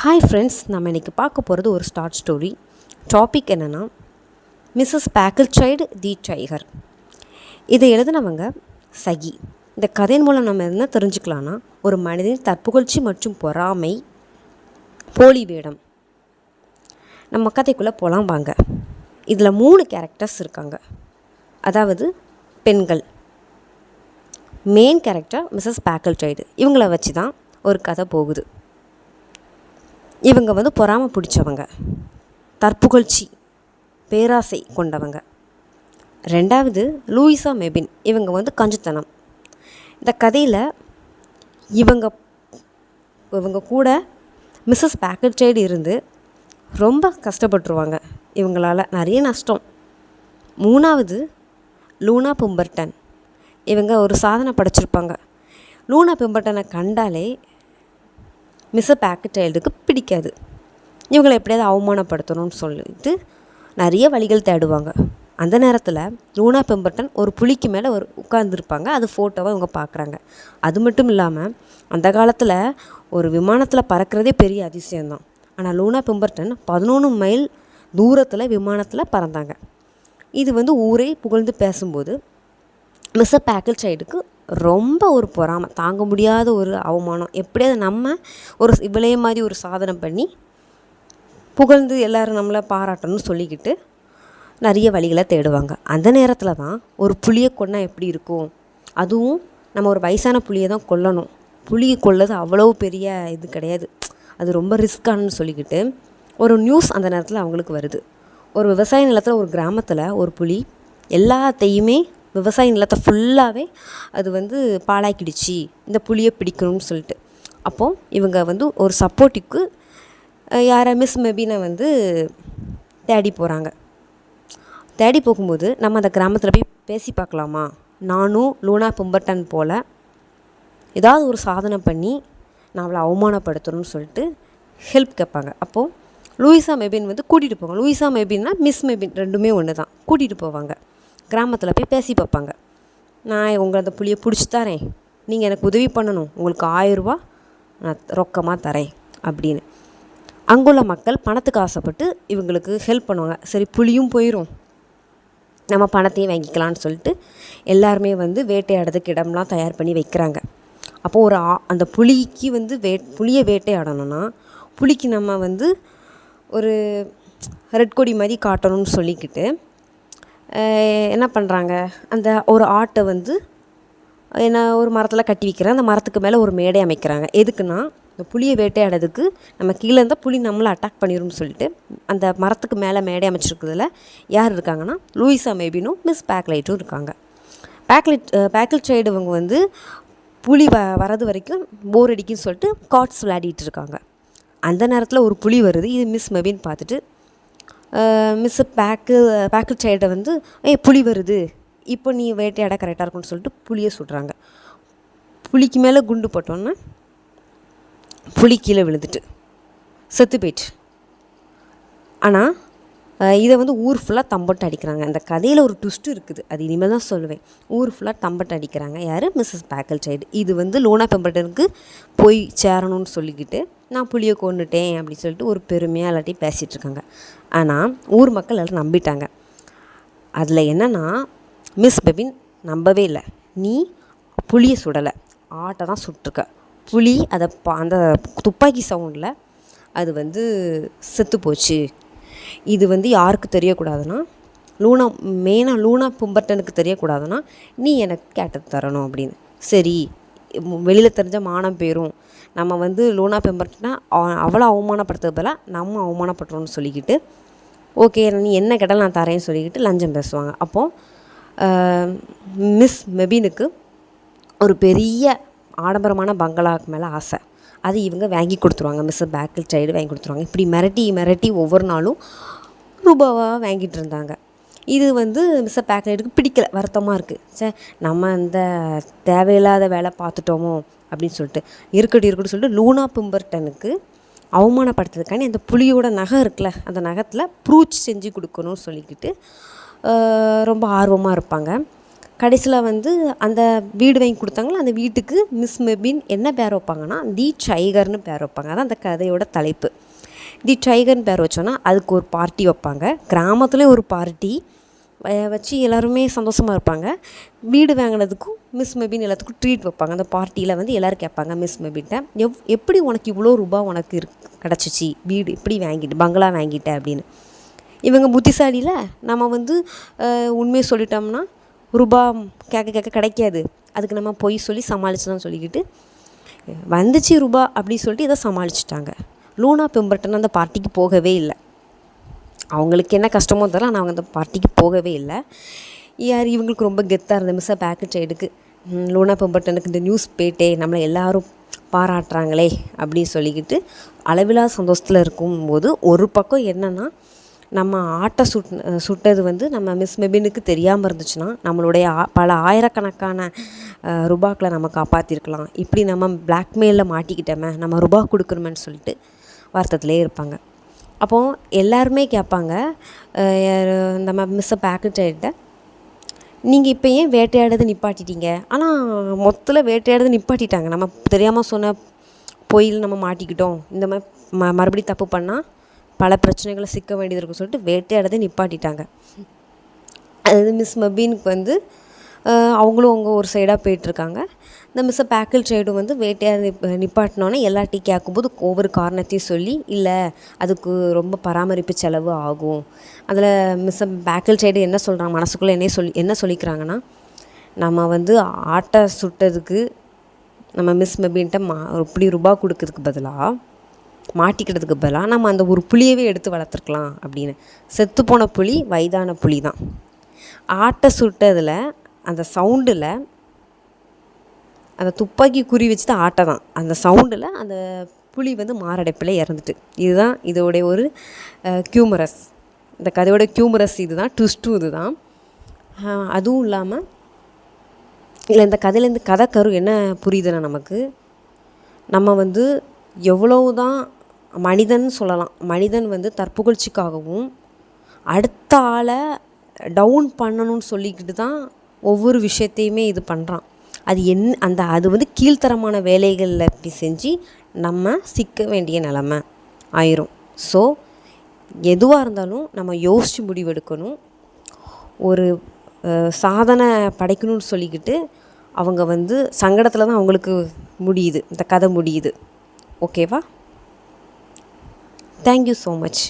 Hi friends, நம்ம இன்றைக்கி பார்க்க போகிறது ஒரு ஷார்ட் ஸ்டோரி. டாபிக் என்னென்னா மிஸ்ஸஸ் பேக்கிள்சைல்டு தி டைகர். இதை எழுதினவங்க சகி. இந்த கதையின் மூலம் நம்ம என்ன தெரிஞ்சுக்கலான்னா, ஒரு மனிதனின் தற்புகழ்ச்சி மற்றும் பொறாமை, போலி வேடம். நம்ம கதைக்குள்ளே போகலாம் வாங்க. இதில் 3 கேரக்டர்ஸ் இருக்காங்க, அதாவது பெண்கள். மெயின் கேரக்டர் மிஸ்ஸஸ் பேக்கிள்சைல்டு. இவங்கள வச்சு தான் ஒரு கதை போகுது. இவங்க பொறாமை பிடிச்சவங்க, தற்புகழ்ச்சி, பேராசை கொண்டவங்க. 2வது லூயிசா மெபின். இவங்க கஞ்சத்தனம். இந்த கதையில் இவங்க கூட மிஸ்ஸஸ் பேக்கிள்சைல்டு இருந்து ரொம்ப கஷ்டப்பட்டுருவாங்க. இவங்களால் நிறைய நஷ்டம். 3வது லூனா பெம்பர்டன். இவங்க ஒரு சாதனை படைச்சிருப்பாங்க. லூனா பெம்பர்டனை கண்டாலே மிஸ்ஸஸ் பேக்கிள்சைல்டுக்கு பிடிக்காது. இவங்களை எப்படியாவது அவமானப்படுத்தணும்னு சொல்லிட்டு நிறைய வழிகள் தேடுவாங்க. அந்த நேரத்தில் லூனா பெம்பர்டன் ஒரு புலிக்கு மேலே உட்கார்ந்துருப்பாங்க. அது ஃபோட்டோவை இவங்க பார்க்குறாங்க. அது மட்டும் இல்லாமல் அந்த காலத்தில் ஒரு விமானத்தில் பறக்கிறதே பெரிய அதிசயம்தான். ஆனால் லூனா பெம்பர்டன் 11 மைல் தூரத்தில் விமானத்தில் பறந்தாங்க. இது ஊரே புகழ்ந்து பேசும்போது மிஸ்ஸஸ் பேக்கிள்சைல்டுக்கு ரொம்ப ஒரு பொறாமை, தாங்க முடியாத ஒரு அவமானம். எப்படியாவது நம்ம இவளே மாதிரி ஒரு சாதனை பண்ணி புகழ்ந்து எல்லோரும் நம்மளை பாராட்டணும்னு சொல்லிக்கிட்டு நிறைய வழிகளை தேடுவாங்க. அந்த நேரத்தில் தான் ஒரு புலியை கொன்னா எப்படி இருக்கும், அதுவும் நம்ம ஒரு வயசான புலியை தான் கொல்லணும். புலியை கொல்லது அவ்வளோ பெரிய இது கிடையாது, அது ரொம்ப ரிஸ்க்கானு சொல்லிக்கிட்டு ஒரு நியூஸ் அந்த நேரத்தில் அவங்களுக்கு வருது. ஒரு விவசாய நிலத்தில் ஒரு கிராமத்தில் ஒரு புலி எல்லாத்தையுமே, விவசாய நிலத்தை ஃபுல்லாகவே அது பாழாக்கிடுச்சு, இந்த புலியை பிடிக்கணும்னு சொல்லிட்டு. அப்போது இவங்க ஒரு சப்போர்ட்டுக்கு யாரை மிஸ் மெபினை தேடி போகிறாங்க. தேடி போகும்போது நம்ம அந்த கிராமத்தில் போய் பேசி பார்க்கலாமா, நானும் லூனா பெம்பர்டன் போல் ஏதாவது ஒரு சாதனை பண்ணி நான் அவளை அவமானப்படுத்தணும்னு சொல்லிட்டு ஹெல்ப் கேட்பாங்க. அப்போது லூயிசா மெபின் கூட்டிகிட்டு போவாங்க. லூயிசா மெபின்னா மிஸ் மெபின் ரெண்டுமே ஒன்று தான். கூட்டிகிட்டு போவாங்க. கிராமத்தில் போய் பேசி பார்ப்பாங்க. நான் உங்களை அந்த புலியை பிடிச்சி தரேன், நீங்கள் எனக்கு உதவி பண்ணணும், உங்களுக்கு 1000 ரூபா நான் ரொக்கமாக தரேன் அப்படின்னு. அங்குள்ள மக்கள் பணத்துக்கு ஆசைப்பட்டு இவங்களுக்கு ஹெல்ப் பண்ணுவாங்க. சரி, புலியும் போயிடும், நம்ம பணத்தையும் வாங்கிக்கலான்னு சொல்லிட்டு எல்லாருமே வேட்டையாடுறதுக்கு இடம்லாம் தயார் பண்ணி வைக்கிறாங்க. அப்போது அந்த புலிக்கு புலியை வேட்டையாடணும்னா புலிக்கு நம்ம ஒரு ரெட் கொடி மாதிரி காட்டணும்னு சொல்லிக்கிட்டு என்ன பண்ணுறாங்க, அந்த ஒரு ஆட்டை ஒரு மரத்தில் கட்டி வைக்கிறாங்க. அந்த மரத்துக்கு மேலே ஒரு மேடை அமைக்கிறாங்க. எதுக்குன்னா, இந்த புலியை வேட்டையாடுறதுக்கு நம்ம கீழே இருந்தால் புலி நம்மளை அட்டாக் பண்ணிடும்னு சொல்லிட்டு அந்த மரத்துக்கு மேலே மேடை அமைச்சிருக்கிறதுல யார் இருக்காங்கன்னா, லூயிசா மெபினும் மிஸ் பேக்கிள்சைல்டும் இருக்காங்க. பேக்கிள்சைல்டு இவங்க புலி வரது வரைக்கும் போர் அடிக்குன்னு சொல்லிட்டு கார்ட்ஸ் விளையாடிட்டு இருக்காங்க. அந்த நேரத்தில் ஒரு புலி வருது. இது மிஸ் மெபின் பார்த்துட்டு மிஸ் பேக்கிள்சைல்டை புலி வருது, இப்போ நீ வேட்டையாட கரெக்டாக இருக்கும்னு சொல்லிட்டு புலியை சுடுறாங்க. புலிக்கு மேலே குண்டு போட்டோன்னே புலி கீழே விழுந்துட்டு செத்து போயிட்டு. ஆனால் இதை ஊர் ஃபுல்லாக தம்பட்டு அடிக்கிறாங்க. அந்த கதையில் ஒரு ட்விஸ்ட்டு இருக்குது, அது இனிமேல் தான் சொல்லுவேன். ஊர் ஃபுல்லாக தம்பட்டு அடிக்கிறாங்க. யார்? மிஸ்ஸஸ் பேக்கிள்சைல்டு. இது லூனா பெம்பர்டனுக்கு போய் சேரணும்னு சொல்லிக்கிட்டு நான் புலியை கொண்டுட்டேன் அப்படின்னு சொல்லிட்டு ஒரு பெருமையாக எல்லாத்தையும் பேசிகிட்ருக்காங்க. ஆனால் ஊர் மக்கள் எல்லோரும் நம்பிட்டாங்க. அதில் என்னென்னா, மிஸ் மெபின் நம்பவே இல்லை. நீ புலியை சுடலை, ஆட்டை தான் சுட்டிருக்க. புலி அதை அந்த துப்பாக்கி சவுண்டில் அது செத்து போச்சு. இது யாருக்கு தெரியக்கூடாதுன்னா, லூனா பெம்பர்டனுக்கு தெரியக்கூடாதுன்னா நீ எனக்கு கேட்டது தரணும் அப்படின்னு. சரி, வெளியில் தெரிஞ்ச மானம் பேரும், நம்ம லூனா பெம்பர்டனா அவ்வளோ அவமானப்படுத்துறது பதிலாக நம்ம அவமானப்படுறோன்னு சொல்லிக்கிட்டு, ஓகே நீ என்ன கேட்டாலும் நான் தரேன்னு சொல்லிக்கிட்டு லஞ்சம் பேசுவாங்க. அப்போது மிஸ் மெபினுக்கு ஒரு பெரிய ஆடம்பரமான பங்களாவுக்கு மேலே ஆசை. அது இவங்க வாங்கி கொடுத்துருவாங்க. மிஸ் பேக்கிள்சைல்டு வாங்கி கொடுத்துருவாங்க. இப்படி மிரட்டி ஒவ்வொரு நாளும் ரூபாவாக வாங்கிட்டு இருந்தாங்க. இது மிஸ் பேக்கிள்சைல்டுக்கு பிடிக்கல, வருத்தமாக இருக்குது. சே, நம்ம அந்த தேவையில்லாத வேலை பார்த்துட்டோமோ அப்படின்னு சொல்லிட்டு இருக்கட்டும் சொல்லிட்டு லூனா பெம்பர்டனுக்கு அவமானப்படுத்துறதுக்காண்டி அந்த புலியோட நகை இருக்குல்ல, அந்த நகத்தில் ப்ரூச் செஞ்சு கொடுக்கணும்னு சொல்லிக்கிட்டு ரொம்ப ஆர்வமாக இருப்பாங்க. கடைசியில் வந்து அந்த வீடு வாங்கி கொடுத்தாங்களோ அந்த வீட்டுக்கு மிஸ் மெபின் என்ன பேர் வைப்பாங்கன்னா தி டைகர்னு பேர் வைப்பாங்க. அதான் அந்த கதையோட தலைப்பு. தி டைகர்னு பேர் வச்சோன்னா அதுக்கு ஒரு பார்ட்டி வைப்பாங்க. கிராமத்துலேயும் ஒரு பார்ட்டி வச்சு எல்லாருமே சந்தோஷமாக இருப்பாங்க. வீடு வாங்கினதுக்கும் மிஸ் மெபின் எல்லாத்துக்கும் ட்ரீட் வைப்பாங்க. அந்த பார்ட்டியில் வந்து எல்லோரும் கேட்பாங்க மிஸ் மெபின்ட்ட, எப்படி உனக்கு இவ்வளோ ரூபா உனக்கு கிடச்சிச்சு, வீடு எப்படி வாங்கிட்டு பங்களா வாங்கிட்ட அப்படின்னு. இவங்க புத்திசாலியில் நம்ம வந்து உண்மையை சொல்லிட்டோம்னா ரூபா கேட்க கிடைக்காது, அதுக்கு நம்ம பொய் சொல்லி சமாளிச்சுதான் சொல்லிக்கிட்டு வந்துச்சு ரூபா அப்படி சொல்லிட்டு இதை சமாளிச்சிட்டாங்க. லூனா பெம்பர்டன் அந்த பார்ட்டிக்கு போகவே இல்லை. அவங்களுக்கு என்ன கஷ்டமோ தெரியல, ஆனால் அவங்க அந்த பார்ட்டிக்கு போகவே இல்லை. யார் இவங்களுக்கு ரொம்ப கெத்தாக இருந்த மிஸ்ஸை பேக்கெட் சைடுக்கு லூனா பெம்பர்டனுக்கு இந்த நியூஸ் போயிட்டே நம்மளை எல்லோரும் பாராட்டுறாங்களே அப்படின்னு சொல்லிக்கிட்டு அளவிலா சந்தோஷத்தில் இருக்கும்போது ஒரு பக்கம் என்னென்னா நம்ம ஆட்டை சுட்டது வந்து நம்ம மிஸ் மெபினுக்கு தெரியாமல் இருந்துச்சுன்னா நம்மளுடைய பல ஆயிரக்கணக்கான ரூபாக்களை நம்ம காப்பாற்றிருக்கலாம். இப்படி நம்ம பிளாக்மெயிலில் மாட்டிக்கிட்டோமே, நம்ம ரூபா கொடுக்கணுமேன்னு சொல்லிட்டு வருத்தத்திலே இருப்பாங்க. அப்போது எல்லாருமே கேட்பாங்க நம்ம மிஸ்ஸை பேக்கெட் ஆகிட்ட, நீங்கள் இப்போ ஏன் வேட்டையாடுறது நிப்பாட்டிட்டீங்க? ஆனால் மொத்தத்தில் வேட்டையாடுறது நிப்பாட்டிட்டாங்க. நம்ம தெரியாமல் சொன்ன பொயில் நம்ம மாட்டிக்கிட்டோம், இந்த மாதிரி மறுபடியும் தப்பு பண்ணால் பல பிரச்சனைகளை சிக்க வேண்டியது இருக்குன்னு சொல்லிட்டு வேட்டையாடுறதை நிப்பாட்டிட்டாங்க. அது மிஸ் மெபினுக்கு வந்து அவங்களும் அவங்க ஒரு சைடாக போயிட்டுருக்காங்க. இந்த மிஸ்ஸை பேக்கெட் சைடும் வந்து வேட்டையாடு நிப்பாட்டினோன்னே எல்லார்ட்டையும் கேட்கும்போது ஒவ்வொரு காரணத்தையும் சொல்லி, இல்லை அதுக்கு ரொம்ப பராமரிப்பு செலவு ஆகும். அதில் மிஸ்ஸை பேக்கெட் சைடு என்ன சொல்கிறாங்க, மனசுக்குள்ளே என்ன சொல்லிக்கிறாங்கன்னா, நம்ம வந்து ஆட்டை சுட்டதுக்கு நம்ம மிஸ் மெபின்ட்ட இப்படி ரூபா கொடுக்கறதுக்கு பதிலாக மாட்டிக்கிறதுக்கு பதிலாக நம்ம அந்த ஒரு புளியவே எடுத்து வளர்த்துருக்கலாம் அப்படின்னு. செத்துப்போன புலி வயதான புலி தான். ஆட்டை சுட்டதில் அந்த சவுண்டில் அந்த துப்பாக்கி குறி வச்சு தான் ஆட்டை தான், அந்த சவுண்டில் அந்த புலி வந்து மாரடைப்பில் இறந்துட்டு. இதுதான் இதோடைய ஒரு கியூமரஸ். இந்த கதையோட கியூமரஸ் இது தான், ட்விஸ்ட்டும் இது தான். அதுவும் இல்லாமல் இல்லை, இந்த கதையிலேருந்து கதை கரு என்ன புரியுதுன்னா, நமக்கு நம்ம வந்து எவ்வளவு தான் மனிதன் சொல்லலாம், மனிதன் வந்து தற்புகழ்ச்சிக்காகவும் அடுத்த ஆளை டவுன் பண்ணணும்னு சொல்லிக்கிட்டு தான் ஒவ்வொரு விஷயத்தையுமே இது பண்ணுறான். அது வந்து கீழ்த்தரமான வேலைகளில் செஞ்சு நம்ம சிக்க வேண்டிய நிலமை ஆயிரும். ஸோ எதுவாக இருந்தாலும் நம்ம யோசித்து முடிவெடுக்கணும். ஒரு சாதனை படைக்கணும்னு சொல்லிக்கிட்டு அவங்க வந்து சங்கடத்தில் தான் அவங்களுக்கு முடியுது, இந்த கதை முடியுது. ஓகேவா? Thank you so much.